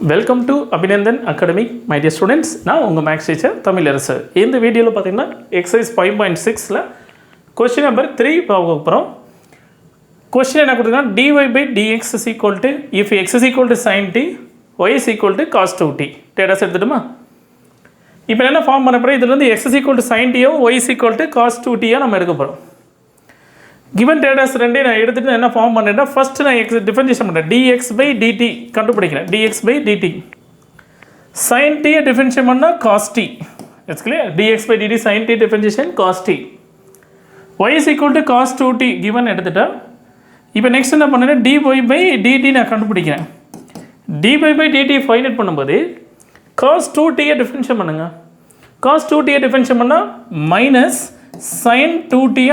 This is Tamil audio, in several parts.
Welcome to Aabinandan Academy, my dear students. நான் உங்கள் மேக்ஸ் டீச்சர் தமிழரசு. இந்த வீடியோவில் பார்த்தீங்கன்னா எக்ஸசைஸ் 5.6ல கொஸ்டின் நம்பர் 3 பார்க்க போகிறோம். கொஸ்டின் என்ன கொடுத்துருக்காங்க, dy by dx is equal to if x is equal to sin t, y is equal to cos 2t. Datas எடுத்துட்டுமா? இப்போ என்ன ஃபார்ம் பண்ண போகிறோம், இதுலேருந்து x is equal to sin t, y is equal to cos 2t நம்ம எடுக்க போகிறோம். given டேட்டாஸ் ரெண்டே நான் எடுத்துகிட்டு என்ன ஃபார்ம் பண்ணேன்னா, ஃபஸ்ட்டு நான் டிஃபரன்ஷியேஷன் பண்ணுறேன். dx by dt கண்டுபிடிக்கிறேன். dx by dt sin t differentiate பண்ணால் cos t. It's clear. dx by dt sin t differentiation cos t. y is equal to cos 2t given எடுத்துட்டா. இப்போ நெக்ஸ்ட் என்ன பண்ணேன்னா, dy by dt நான் கண்டுபிடிக்கிறேன். dy by dt find out பண்ணும்போது cos 2t டிஃபரன்ஷியேட் பண்ணுங்க. cos 2t டிஃபரன்ஷியேட் பண்ணால் minus sin 2t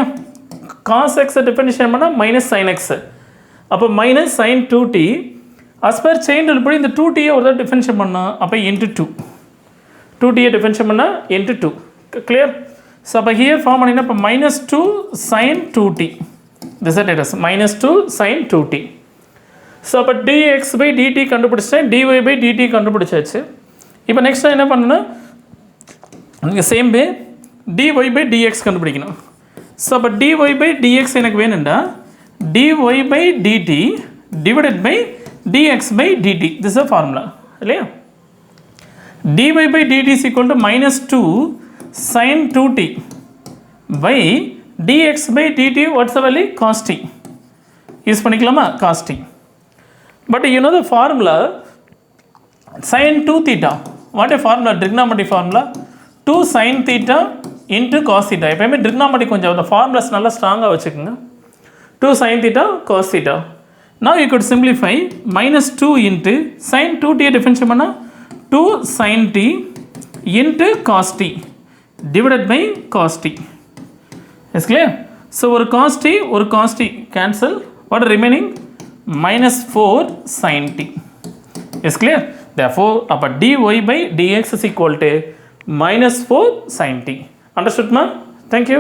cos x differentiate பண்ணால் மைனஸ் sin x. அப்போ minus sin 2t as per chain rule படி இந்த 2t ஒரு தடவை டிஃபரன்ஷியேட் பண்ணால் அப்போ into 2. 2t டிஃபரன்ஷியேட் பண்ணால் into 2. கிளியர்? ஸோ அப்போ ஹியர் ஃபார்ம் பண்ணிங்கன்னா இப்போ minus 2 sin 2t. This are டேட்டஸ் மைனஸ் 2 sin 2t. ஸோ அப்போ dx by dt கண்டுபிடிச்சேன், dy by dt கண்டுபிடிச்சாச்சு. இப்போ நெக்ஸ்ட் என்ன பண்ணணும்னா, நீங்கள் same way dy by dx கண்டுபிடிக்கணும். ஸோ அப்போ dy by dx எனக்கு வேணும்டா dy by dt divided by dx by dt. This a formula இல்லையா? dy by dt is equal to minus 2 sin 2t by dx by dt what's the value? cos t. Use பண்ணிக்கலாமா? cos t. But you know the formula sin 2 theta. What a formula? Trigonometry formula 2 sin theta into cos theta. எப்பயுமே trigonometry கொஞ்சம் அந்த ஃபார்முலாஸ் நல்லா ஸ்ட்ராங்காக வச்சுக்கோங்க. 2 sin theta cos theta. Now you could simplify minus 2 into sin 2t differentiate பண்ணால் 2 sin t into cos t divided by cos t. Is clear? So ஒரு cos t ஒரு cos t cancel. What are remaining? minus 4 sin t. Is clear? Therefore அப்போ dy by dx is equal to minus 4 sin t. Understood ma? Thank you.